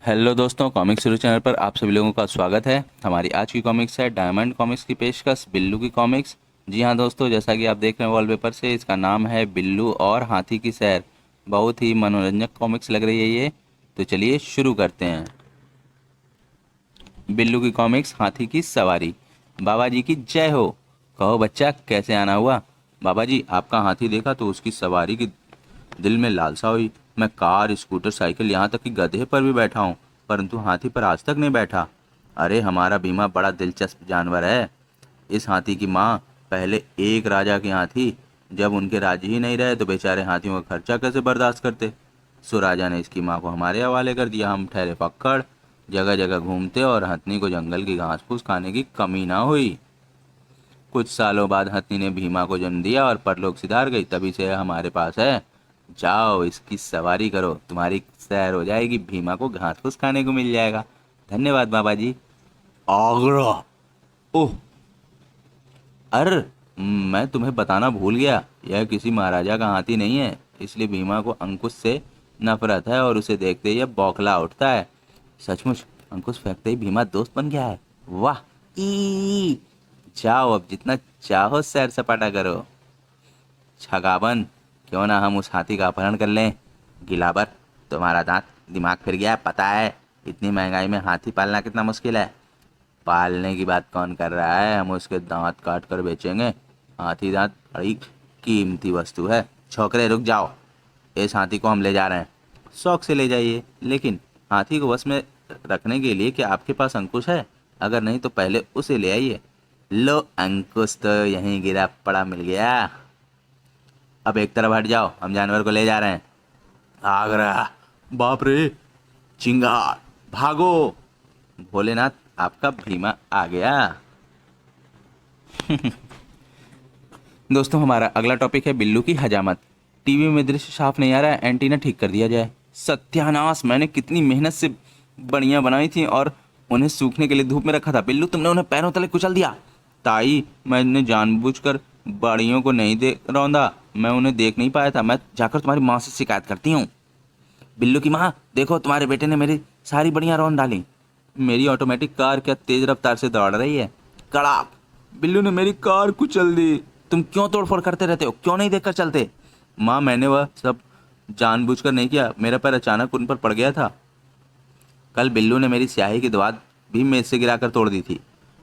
Hello दोस्तों, comics शुरू channel पर आप सभी लोगों का स्वागत है। हमारी आज की कॉमिक्स है डायमंड कॉमिक्स की पेशकश बिल्लू की कॉमिक्स। जी हाँ दोस्तों, जैसा कि आप देख रहे हैं वॉलपेपर से, इसका नाम है बिल्लू और हाथी की सैर। बहुत ही मनोरंजक कॉमिक्स लग रही है ये। तो चलिए शुरू करते हैं। बिल्लू की कॉमिक्स हाथी की सवारी। बाबा जी की जय हो। कहो बच्चा, कैसे आना हुआ? बाबा जी, आपका हाथी देखा तो उसकी सवारी की दिल में लालसा हुई। मैं कार, स्कूटर, साइकिल, यहाँ तक कि गधे पर भी बैठा हूँ, परंतु हाथी पर आज तक नहीं बैठा। अरे हमारा बीमा बड़ा दिलचस्प जानवर है। इस हाथी की माँ पहले एक राजा की हाथी। जब उनके राज्य ही नहीं रहे तो बेचारे हाथियों का खर्चा कैसे बर्दाश्त करते। सो राजा ने इसकी माँ को हमारे हवाले कर दिया। हम ठहरे पक्कड़, जगह जगह घूमते और हथनी को जंगल की घास फूस खाने की कमी ना हुई। कुछ सालों बाद हथनी ने भीमा को जन्म दिया और परलोक सिधार गई। तभी से हमारे पास है। जाओ इसकी सवारी करो, तुम्हारी सैर हो जाएगी, भीमा को घास फूस खाने को मिल जाएगा। धन्यवाद बाबा जी। आगरा। ओह, अरे मैं तुम्हें बताना भूल गया, यह किसी महाराजा का हाथी नहीं है। इसलिए भीमा को अंकुश से नफरत है और उसे देखते ही यह बौखला उठता है। सचमुच अंकुश फेंकते ही भीमा दोस्त बन गया है। वाह। ई जाओ अब जितना चाहो सैर सपाटा करो। छगावन, क्यों ना हम उस हाथी का अपहरण कर लें। गिलाबर, तुम्हारा दांत दिमाग फिर गया है, पता है इतनी महंगाई में हाथी पालना कितना मुश्किल है। पालने की बात कौन कर रहा है, हम उसके दांत काट कर बेचेंगे। हाथी दांत बड़ी कीमती वस्तु है। छोकरे रुक जाओ, इस हाथी को हम ले जा रहे हैं। शौक से ले जाइए, लेकिन हाथी को वश में रखने के लिए क्या आपके पास अंकुश है? अगर नहीं तो पहले उसे ले आइए। लो, अंकुश तो यहीं गिरा पड़ा मिल गया। अब एक तरफ हट जाओ, हम जानवर को ले जा रहे हैं। आगरा। बाप रे, चिंगार, भागो। भोलेनाथ, आपका भीमा आ गया। दोस्तों, हमारा अगला टॉपिक है बिल्लू की हजामत। टीवी में दृश्य साफ नहीं आ रहा है, एंटीना ठीक कर दिया जाए। सत्यानाश, मैंने कितनी मेहनत से बढ़िया बनाई थी और उन्हें सूखने के लिए धूप में रखा था। बिल्लू, तुमने उन्हें पैरों तले कुचल दिया। ताई, मैंने जानबूझकर बाड़ियों को नहीं दे रौंदा, मैं उन्हें देख नहीं पाया था। मैं जाकर तुम्हारी माँ से शिकायत करती हूँ। बिल्लू की माँ, देखो तुम्हारे बेटे ने मेरी सारी बढ़िया रौंद डाली। मेरी ऑटोमेटिक कार क्या तेज रफ्तार से दौड़ रही है। कड़ाक, बिल्लू ने मेरी कार कुचल दी। तुम क्यों तोड़फोड़ करते रहते हो, क्यों नहीं देखकर चलते? माँ, मैंने वह सब जानबूझकर नहीं किया, मेरा पैर अचानक उन पर पड़ गया था। कल बिल्लू ने मेरी स्याही की दवात भी मेज से गिराकर तोड़ दी थी।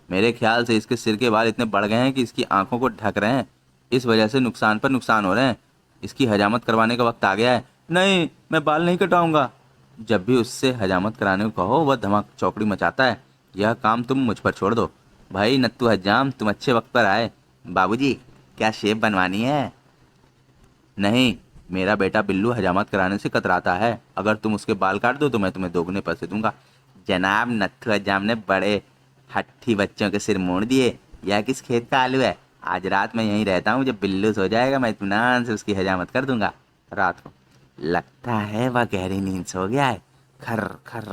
मेरे ख्याल से इसके सिर के बाल इतने बढ़ गए हैं कि इसकी आंखों को ढक रहे हैं। इस वजह से नुकसान पर नुकसान हो रहे हैं। इसकी हजामत करवाने का वक्त आ गया है। नहीं, मैं बाल नहीं कटाऊंगा। जब भी उससे हजामत कराने को कहो वह धमाक चौकड़ी मचाता है। यह काम तुम मुझ पर छोड़ दो। भाई नत्थु हजाम, तुम अच्छे वक्त पर आए। बाबूजी, क्या शेप बनवानी है? नहीं, मेरा बेटा बिल्लू हजामत कराने से कतराता है। अगर तुम उसके बाल काट दो तो मैं तुम्हें दोगुने पैसे दूंगा। जनाब, नत्थु हजाम ने बड़े हट्ठी बच्चों के सिर मोड़ दिए। यह किस खेत का आलू है? आज रात मैं यहीं रहता हूँ, जब बिल्लू सो जाएगा मैं इत्मीनान से उसकी हजामत कर दूंगा। रात को लगता है वह गहरी नींद सो गया है। खर खर,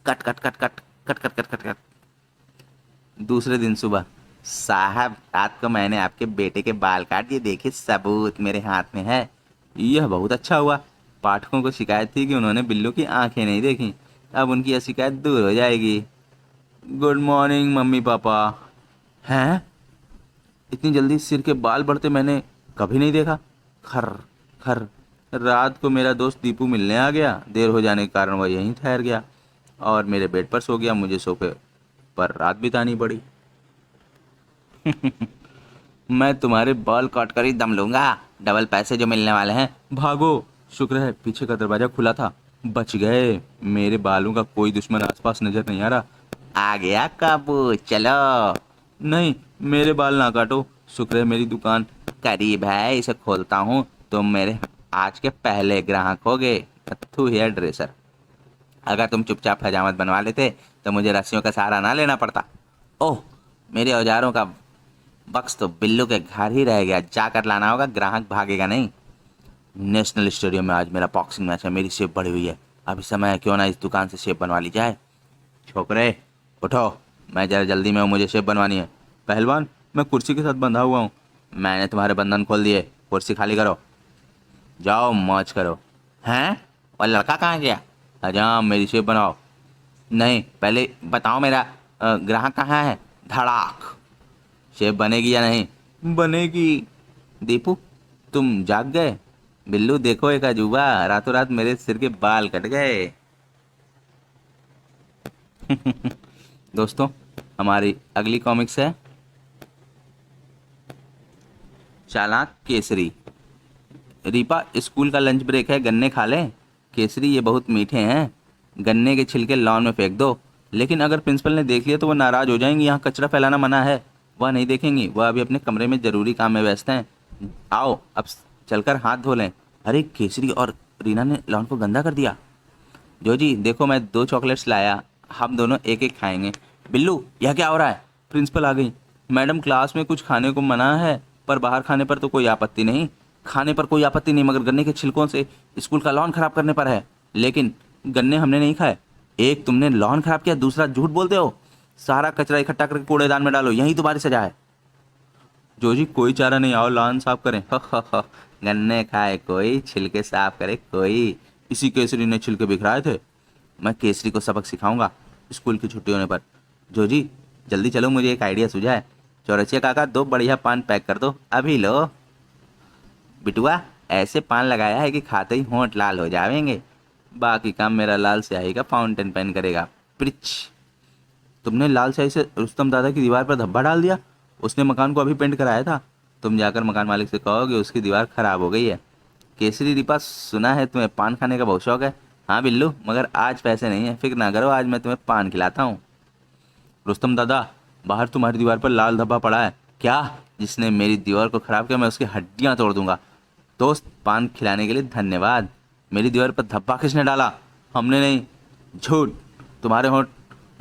cut cut cut cut cut cut cut cut cut. दूसरे दिन सुबह, साहब रात को मैंने आपके बेटे के बाल काट दिए, देखिए सबूत मेरे हाथ में है। यह बहुत अच्छा हुआ। पाठकों को शिकायत थी कि उन्होंने बिल्लू की आंखें नहीं देखी। अब उनकी यह शिकायत दूर हो जाएगी। Good morning mummy papa. हैं? इतनी जल्दी सिर के बाल बढ़ते मैंने कभी नहीं देखा। खर खर। रात को मेरा दोस्त दीपू मिलने आ गया। देर हो जाने के कारण वह यहीं ठहर गया और मेरे बेड पर सो गया। मुझे सोफे पर रात बितानी पड़ी। मैं तुम्हारे बाल काट कर ही दम लूंगा, डबल पैसे जो मिलने वाले हैं। भागो। शुक्र है पीछे का दरवाजा खुला था, बच गए। मेरे बालों का कोई दुश्मन आसपास नजर नहीं आ रहा। आ गया काबू, चलो। नहीं, मेरे बाल ना काटो। शुक्र है मेरी दुकान करीब है, इसे खोलता हूँ। तुम मेरे आज के पहले ग्राहक होगे, नत्थु हेयर ड्रेसर। अगर तुम चुपचाप हजामत बनवा लेते तो मुझे रस्सियों का सहारा ना लेना पड़ता। ओह, मेरे औजारों का बक्स तो बिल्लू के घर ही रह गया, जाकर लाना होगा, ग्राहक भागेगा नहीं। नेशनल स्टेडियम में आज मेरा बॉक्सिंग मैच है, मेरी शेप बढ़ी हुई है। अभी समय है, क्यों ना इस दुकान से शेप बनवा ली जाए। छोकरे उठो, मैं जरा जल्दी में हूँ, मुझे शेप बनवानी है। पहलवान, मैं कुर्सी के साथ बंधा हुआ हूँ। मैंने तुम्हारे बंधन खोल दिए, कुर्सी खाली करो, जाओ मौज करो। हैं? और लड़का कहाँ गया? हजाम, मेरी शेप बनाओ। नहीं, पहले बताओ मेरा ग्राहक कहाँ है। धड़ाक। शेफ बनेगी या नहीं? बनेगी। दीपू, तुम जाग गए? बिल्लू देखो एक अजूबा, रातों रात मेरे सिर के बाल कट गए। दोस्तों, हमारी अगली कॉमिक्स है चालाक केसरी। रीपा, स्कूल का लंच ब्रेक है, गन्ने खा लें? केसरी, ये बहुत मीठे हैं, गन्ने के छिलके लॉन में फेंक दो। लेकिन अगर प्रिंसिपल ने देख लिया तो वो नाराज हो जाएंगी, यहाँ कचरा फैलाना मना है। वह नहीं देखेंगी, वह अभी अपने कमरे में जरूरी काम में व्यस्त हैं। आओ अब चलकर हाथ धो लें। अरे केसरी और रीना ने लॉन को गंदा कर दिया। जो जी देखो, मैं 2 चॉकलेट्स लाया, हम दोनों एक एक खाएंगे। बिल्लू, यह क्या हो रहा है? प्रिंसिपल आ गई। मैडम, क्लास में कुछ खाने को मना है, पर बाहर खाने पर तो कोई आपत्ति नहीं। खाने पर कोई आपत्ति नहीं, मगर गन्ने के छिलकों से स्कूल का लॉन खराब करने पर है। लेकिन गन्ने हमने नहीं खाए। एक तुमने लॉन खराब किया, दूसरा झूठ बोलते हो। सारा कचरा इकट्ठा करके कूड़ेदान में डालो, यही तुम्हारी सजा है। जो जी कोई चारा नहीं, आओ लॉन साफ करें। गन्ने खाए कोई, छिलके साफ करे कोई। इसी केसरी ने छिलके बिखराए थे। मैं केसरी को सबक सिखाऊंगा स्कूल की छुट्टी होने पर। जो जी जल्दी चलो, मुझे एक आइडिया सूझा है। चौरसिया काका, 2 बढ़िया पान पैक कर दो, अभी लो। बिटुआ, ऐसे पान लगाया है कि खाते ही होंठ लाल हो जाएंगे। बाकी काम मेरा लाल स्याही का फाउंटेन पेन करेगा। प्रिच। तुमने लाल स्याही से रुस्तम दादा की दीवार पर धब्बा डाल दिया। उसने मकान को अभी पेंट कराया था। तुम जाकर मकान मालिक से कहोगे उसकी दीवार खराब हो गई है। केसरी, दीपा, सुना है तुम्हें पान खाने का बहुत शौक है। हाँ बिल्लू, मगर आज पैसे नहीं है, फिक्र ना करो, आज मैं तुम्हें पान खिलाता हूँ। रुस्तम दादा, बाहर तुम्हारी दीवार पर लाल धब्बा पड़ा है। क्या? जिसने मेरी दीवार को खराब किया मैं उसकी हड्डियां तोड़ दूंगा। दोस्त, पान खिलाने के लिए धन्यवाद। मेरी दीवार पर धब्बा किसने डाला? हमने नहीं। झूठ। तुम्हारे होंठ,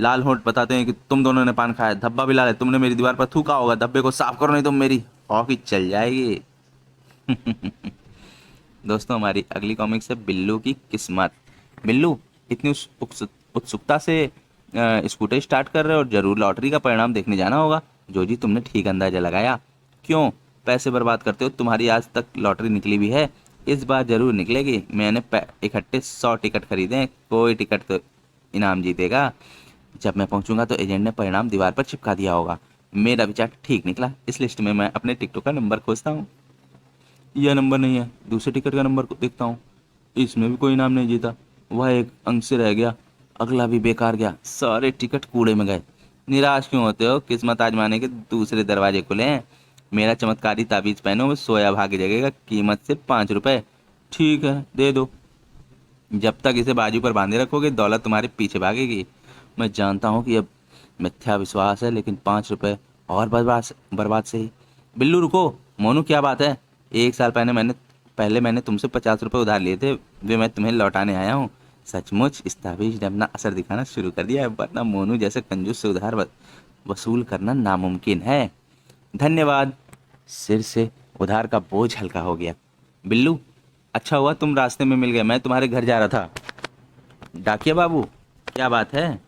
लाल होंठ बताते हैं कि तुम दोनों ने पान खाया। धब्बा भी लाल है, तुमने मेरी दीवार पर थूका होगा। धब्बे को साफ करो, नहीं तो मेरी हॉकी चल जाएगी। दोस्तों, हमारी अगली कॉमिक्स है बिल्लू की किस्मत। बिल्लू, इतनी उत्सुकता से स्कूटर स्टार्ट कर रहे हो और जरूर लॉटरी का परिणाम देखने जाना होगा। जो जी तुमने ठीक अंदाजा लगाया। क्यों पैसे बर्बाद करते हो? तुम्हारी आज तक लॉटरी निकली भी है, इस बार जरूर निकलेगी। मैंने इकट्ठे 100 टिकट खरीदे हैं, कोई टिकट तो इनाम जीतेगा। जब मैं पहुंचूंगा तो एजेंट ने परिणाम दीवार पर चिपका दिया होगा। मेरा विचार ठीक निकला। इस लिस्ट में मैं अपने टिकटों का नंबर खोजता हूँ। यह नंबर नहीं है, दूसरे टिकट का नंबर को देखता हूँ। इसमें भी कोई इनाम नहीं जीता, वह एक अंक से रह गया। अगला भी बेकार गया, सारे टिकट कूड़े में गए। निराश क्यों होते हो? किस्मत आजमाने के दूसरे दरवाजे खुले हैं। मेरा चमत्कारी ताबीज पहनो, वो सोया भाग जगेगा। कीमत से 5 रुपए। ठीक है, दे दो। जब तक इसे बाजू पर बांधे रखोगे दौलत तुम्हारे पीछे भागेगी। मैं जानता हूँ कि अब मिथ्या विश्वास है, लेकिन 5 रुपए और बर्बाद बर्बाद से ही। बिल्लू रुको। मोनू, क्या बात है? 1 साल पहले मैंने तुमसे 50 रुपए उधार लिए थे, वे मैं तुम्हें लौटाने आया हूँ। सचमुच इस ताबीज ने अपना असर दिखाना शुरू कर दिया है, वरना मोनू जैसे कंजूस से उधार वसूल करना नामुमकिन है। धन्यवाद। सिर से उधार का बोझ हल्का हो गया। बिल्लू, अच्छा हुआ तुम रास्ते में मिल गए, मैं तुम्हारे घर जा रहा था। डाकिया बाबू, क्या बात है?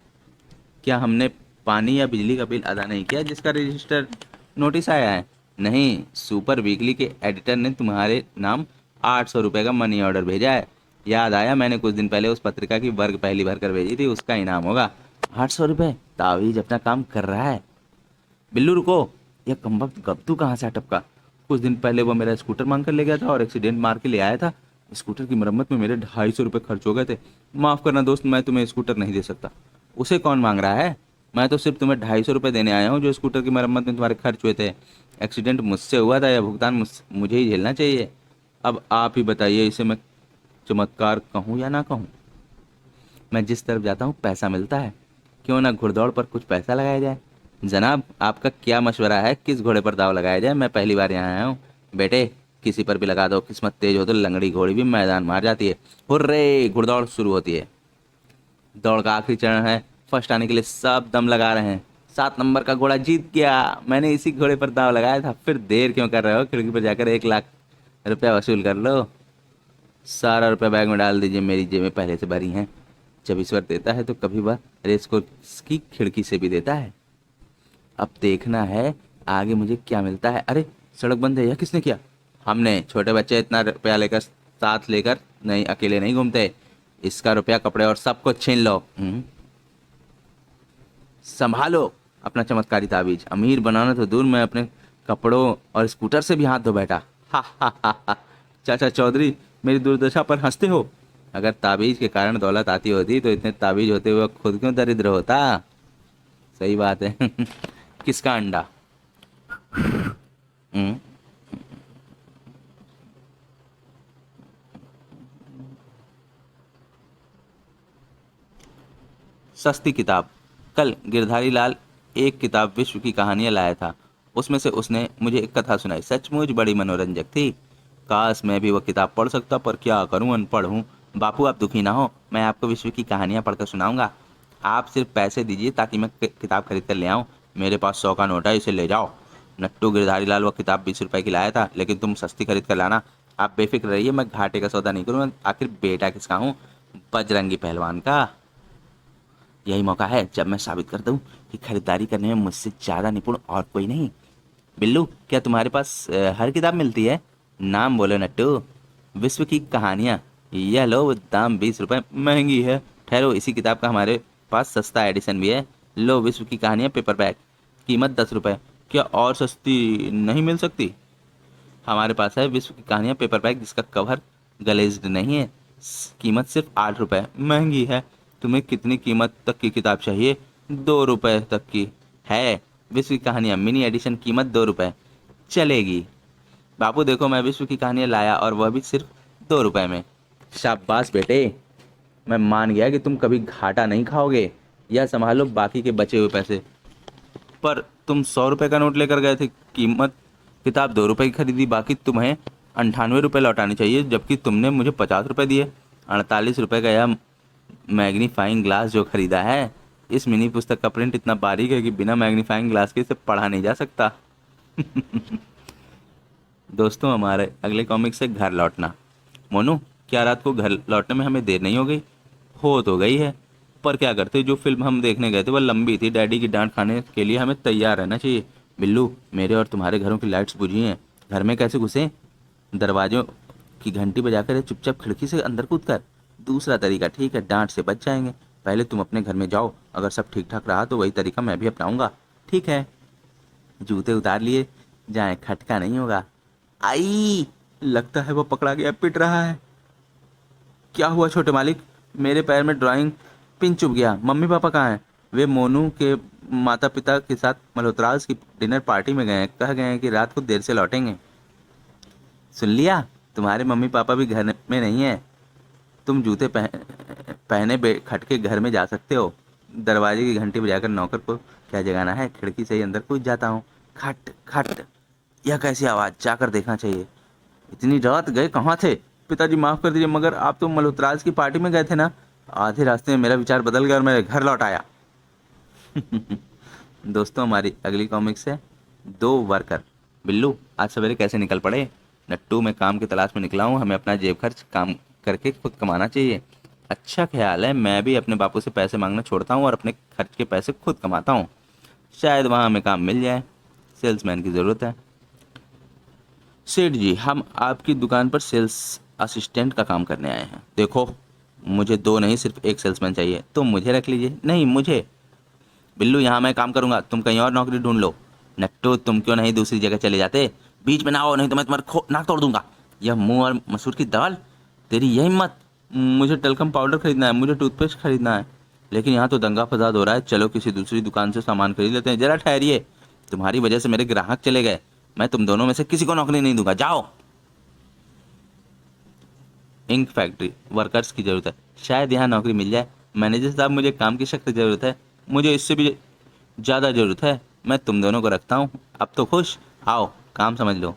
क्या हमने पानी या बिजली का बिल अदा नहीं किया जिसका रजिस्टर नोटिस आया है? नहीं, सुपर वीकली के एडिटर ने तुम्हारे नाम 800 रुपये का मनी ऑर्डर भेजा है। याद आया, मैंने कुछ दिन पहले उस पत्रिका की वर्ग पहली भर कर भेजी थी, उसका इनाम होगा 800 रुपये। तावीज अपना काम कर रहा है। बिल्लू रुको, यह कमबख्त गब्दू कहाँ से टपका? कुछ दिन पहले वो मेरा स्कूटर मांग कर ले गया था और एक्सीडेंट मार के ले आया था। स्कूटर की मरम्मत में मेरे 250 रुपये खर्च हो गए थे। माफ़ करना दोस्त, मैं तुम्हें स्कूटर नहीं दे सकता। उसे कौन मांग रहा है? मैं तो सिर्फ तुम्हें 250 रुपये देने आया हूँ जो स्कूटर की मरम्मत में तुम्हारे खर्च हुए थे। एक्सीडेंट मुझसे हुआ था, यह भुगतान मुझे ही झेलना चाहिए। अब आप ही बताइए, इसे मैं चमत्कार कहूँ या ना कहूँ? मैं जिस तरफ जाता हूँ पैसा मिलता है, क्यों ना घुड़दौड़ पर कुछ पैसा लगाया जाए। जनाब, आपका क्या मशवरा है, किस घोड़े पर दाव लगाया जाए? मैं पहली बार यहाँ आया हूँ। बेटे, किसी पर भी लगा दो, किस्मत तेज हो तो लंगड़ी घोड़ी भी मैदान मार जाती है। हुर्रे, घुड़दौड़ शुरू होती है। दौड़ का आखिरी चरण है, फर्स्ट आने के लिए सब दम लगा रहे हैं। 7 नंबर का घोड़ा जीत गया, मैंने इसी घोड़े पर दाव लगाया था। फिर देर क्यों कर रहे हो? खिड़की पर जाकर 1 लाख रुपया वसूल कर लो। सारा रुपया बैग में डाल दीजिए, मेरी जेबें पहले से भरी हैं। जब ईश्वर देता है तो कभी वह रेस को की खिड़की से भी देता है। अब देखना है आगे मुझे क्या मिलता है। अरे, सड़क बंद है, यह किसने किया? हमने। छोटे बच्चे इतना रुपया लेकर साथ लेकर नहीं, अकेले नहीं घूमते। इसका रुपया, कपड़े और सब कुछ छीन लो। संभालो अपना चमत्कारी ताबीज। अमीर बनाना तो दूर, मैं अपने कपड़ों और स्कूटर से भी हाथ धो बैठा। हा हा हा हा। चाचा चौधरी, मेरी दुर्दशा पर हंसते हो? अगर ताबीज के कारण दौलत आती होती तो इतने ताबीज होते हुए खुद क्यों दरिद्र होता? सही बात है। किसका अंडा? हम्म। सस्ती किताब। कल गिरधारी लाल एक किताब विश्व की कहानियां लाया था। उसमें से उसने मुझे एक कथा सुनाई, सचमुच बड़ी मनोरंजक थी। काश मैं भी वह किताब पढ़ सकता, पर क्या करूं, अनपढ़ हूं। बापू आप दुखी ना हो, मैं आपको विश्व की कहानियां पढ़कर सुनाऊंगा। आप सिर्फ पैसे दीजिए ताकि मैं किताब खरीद कर ले आऊं। मेरे पास 100 का नोट है, इसे ले जाओ। नट्टू, गिरधारी लाल वह किताब 20 रुपए की लाया था, लेकिन तुम सस्ती खरीद कर लाना। आप बेफिक्र रहिए, मैं घाटे का सौदा नहीं करूंगा। आखिर बेटा किसका हूँ? बजरंगी पहलवान का। यही मौका है जब मैं साबित कर दूं कि खरीदारी करने में मुझसे ज्यादा निपुण और कोई नहीं। बिल्लू, क्या तुम्हारे पास हर किताब मिलती है? नाम बोलो नट्टू। विश्व की कहानियां। यह लो, दाम 20 रुपए। महंगी है। ठहरो, इसी किताब का हमारे पास सस्ता एडिशन भी है। लो, विश्व की कहानियां पेपर बैग, कीमत 10 रुपए। क्या और सस्ती नहीं मिल सकती? हमारे पास है विश्व की कहानियां पेपर बैग, जिसका कवर ग्लेज्ड नहीं है। कीमत सिर्फ 8 रुपए। महंगी है। तुम्हें कितनी कीमत तक की किताब चाहिए? 2 रुपए तक की है। विश्व की कहानियां मिनी एडिशन, कीमत 2 रुपए। चलेगी। बापू देखो, मैं विश्व की कहानियां लाया, और वह भी सिर्फ 2 रुपए में। शाबाश बेटे, मैं मान गया कि तुम कभी घाटा नहीं खाओगे। यह संभालो बाकी के बचे हुए पैसे। पर तुम 100 रुपए का नोट लेकर गए थे, कीमत किताब 2 रुपए की खरीदी, बाकी तुम्हें 98 रुपए लौटाने चाहिए, जबकि तुमने मुझे 50 रुपए दिए। 48 रुपए का यह मैग्नीफाइंग ग्लास जो खरीदा है, इस मिनी पुस्तक का प्रिंट इतना बारीक है कि बिना मैग्नीफाइंग ग्लास के इसे पढ़ा नहीं जा सकता। दोस्तों, हमारे अगले कॉमिक से घर लौटना। मोनू, क्या रात को घर लौटने में हमें देर नहीं हो गई? हो तो गई है, पर क्या करते, जो फिल्म हम देखने गए थे वह लंबी थी। डैडी की डांट खाने के लिए हमें तैयार रहना चाहिए। बिल्लू, मेरे और तुम्हारे घरों की लाइट्स बुझी हैं। घर में कैसे घुसे? दरवाजों की घंटी बजाकर या चुपचाप खिड़की से अंदर कूद कर? दूसरा तरीका ठीक है, डांट से बच जाएंगे। पहले तुम अपने घर में जाओ, अगर सब ठीक ठाक रहा तो वही तरीका मैं भी अपनाऊंगा। ठीक है। जूते उतार लिए जाएं, खटका नहीं होगा। आई, लगता है वो पकड़ा गया, पिट रहा है। क्या हुआ छोटे मालिक? मेरे पैर में ड्राइंग पिन चुभ गया। मम्मी पापा कहाँ हैं? वे मोनू के माता पिता के साथ मल्होत्रास की डिनर पार्टी में गए हैं। कह गए हैं कि रात को देर से लौटेंगे। सुन लिया, तुम्हारे मम्मी पापा भी घर में नहीं है। तुम जूते पहने खटके घर में जा सकते हो। दरवाजे की घंटी बजाकर नौकर को क्या जगाना है? खिड़की से ही अंदर कूद जाता हूँ। खट खट। यह कैसी आवाज़? जाकर देखना चाहिए। इतनी रात गए कहाँ थे? पिताजी माफ कर दीजिए, मगर आप तो मल्होत्राज की पार्टी में गए थे ना। आधे रास्ते में मेरा विचार बदल गया और मैं घर लौट आया। दोस्तों, हमारी अगली कॉमिक्स है दो वर्कर। बिल्लू, आज सवेरे कैसे निकल पड़े? नट्टू, मैं काम की तलाश में निकला हूँ। हमें अपना जेब खर्च काम करके खुद कमाना चाहिए। अच्छा ख्याल है, मैं भी अपने बापू से पैसे मांगना छोड़ता हूँ और अपने खर्च के पैसे खुद कमाता हूँ। शायद वहाँ हमें काम मिल जाए। सेल्समैन की ज़रूरत है। सेठ जी, हम आपकी दुकान पर सेल्स असिस्टेंट का काम करने आए हैं। देखो, मुझे दो नहीं, सिर्फ एक सेल्समैन चाहिए। तुम मुझे रख लीजिए। नहीं, मुझे। बिल्लू, यहाँ मैं काम करूंगा, तुम कहीं और नौकरी ढूंढ लो। नट्टू, तुम क्यों नहीं दूसरी जगह चले जाते? बीच में ना आओ, नहीं तो मैं तुम्हारे नाक तोड़ दूंगा। यह मुंह और मसूर की दाल, तेरी यही हिम्मत? मुझे टलकम पाउडर खरीदना है, मुझे टूथपेस्ट खरीदना है। लेकिन यहाँ तो दंगा फसाद हो रहा है। चलो किसी दूसरी दुकान से सामान खरीद लेते हैं। जरा ठहरिए, तुम्हारी वजह से मेरे ग्राहक चले गए। मैं तुम दोनों में से किसी को नौकरी नहीं दूंगा। जाओ। इंक फैक्ट्री, वर्कर्स की ज़रूरत है। शायद यहाँ नौकरी मिल जाए। मैनेजर साहब, मुझे काम की सख्त ज़रूरत है। मुझे इससे भी ज़्यादा ज़रूरत है। मैं तुम दोनों को रखता हूँ। अब तो खुश? आओ, काम समझ लो।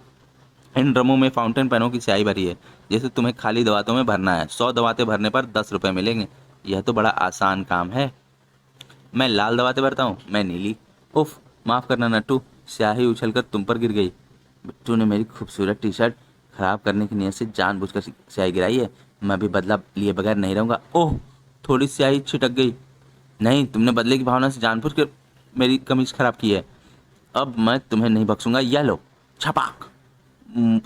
इन ड्रमों में फाउंटेन पेनों की स्याही भरी है, जैसे तुम्हें खाली दवातों में भरना है। 100 दवातें भरने पर 10 रुपए मिलेंगे। यह तो बड़ा आसान काम है। मैं लाल दवातें भरता हूँ, मैं नीली। उफ, माफ़ करना नट्टू, स्याही उछलकर तुम पर गिर गई। बिट्टू ने मेरी खूबसूरत टी शर्ट खराब करने की नीयत से जानबूझकर स्याही गिराई है। मैं भी बदला लिए बगैर नहीं रहूँगा। ओह, थोड़ी स्याही छिटक गई। नहीं, तुमने बदले की भावना से जानबूझकर मेरी कमीज खराब की है। अब मैं तुम्हें नहीं बख्शूंगा। यह लो, छपाक।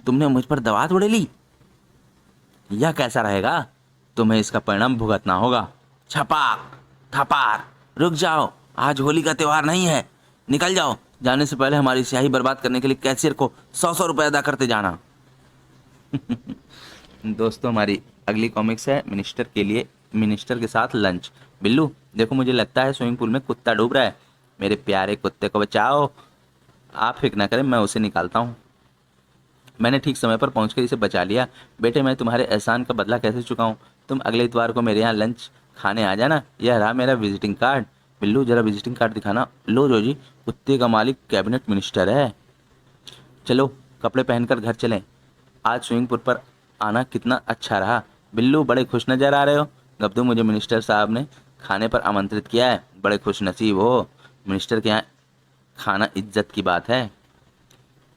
तुमने मुझ पर दवा उड़ेली। यह कैसा रहेगा? तुम्हें इसका परिणाम भुगतना होगा। छपाक, थपार। रुक जाओ, आज होली का त्योहार नहीं है, निकल जाओ। जाने से पहले हमारी स्याही बर्बाद करने के लिए कैशियर को 100-100 रुपये अदा करते जाना। दोस्तों, हमारी अगली कॉमिक्स है मिनिस्टर के लिए, मिनिस्टर के साथ लंच। बिल्लू देखो, मुझे लगता है स्विमिंग पूल में कुत्ता डूब रहा है। मेरे प्यारे कुत्ते को बचाओ। आप फिक्र ना करें, मैं उसे निकालता हूँ। मैंने ठीक समय पर पहुंचकर इसे बचा लिया। बेटे, मैं तुम्हारे एहसान का बदला कैसे चुकाऊं? तुम अगले इतवार को मेरे यहाँ लंच खाने आ जाना। यह रहा मेरा विजिटिंग कार्ड। बिल्लू, जरा विजिटिंग कार्ड दिखाना। लो जोजी, कुत्ते का मालिक कैबिनेट मिनिस्टर है। चलो कपड़े पहनकर घर चलें। आज स्विमिंग पूल पर आना कितना अच्छा रहा। बिल्लू, बड़े खुश नज़र आ रहे हो। गब्दू, मुझे मिनिस्टर साहब ने खाने पर आमंत्रित किया है। बड़े खुश नसीब हो, मिनिस्टर के यहाँ खाना इज्जत की बात है।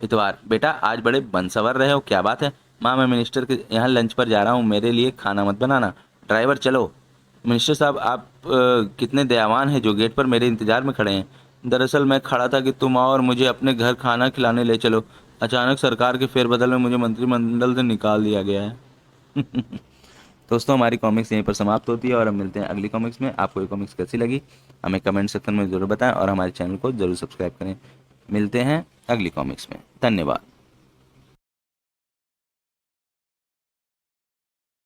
इतवार, बेटा आज बड़े बनसवर रहे हो, क्या बात है? माँ, मैं मिनिस्टर के यहाँ लंच पर जा रहा हूँ, मेरे लिए खाना मत बनाना। ड्राइवर, चलो। मिनिस्टर साहब, आप कितने दयावान हैं जो गेट पर मेरे इंतजार में खड़े हैं। दरअसल मैं खड़ा था कि तुम आओ और मुझे अपने घर खाना खिलाने ले चलो। अचानक सरकार के फेरबदल में मुझे मंत्रिमंडल से निकाल दिया गया है। दोस्तों, हमारी कॉमिक्स यहीं पर समाप्त होती है और हम मिलते हैं अगली कॉमिक्स में। आपको ये कॉमिक्स कैसी लगी हमें कमेंट सेक्शन में ज़रूर बताएं और हमारे चैनल को ज़रूर सब्सक्राइब करें। मिलते हैं अगली कॉमिक्स में। धन्यवाद।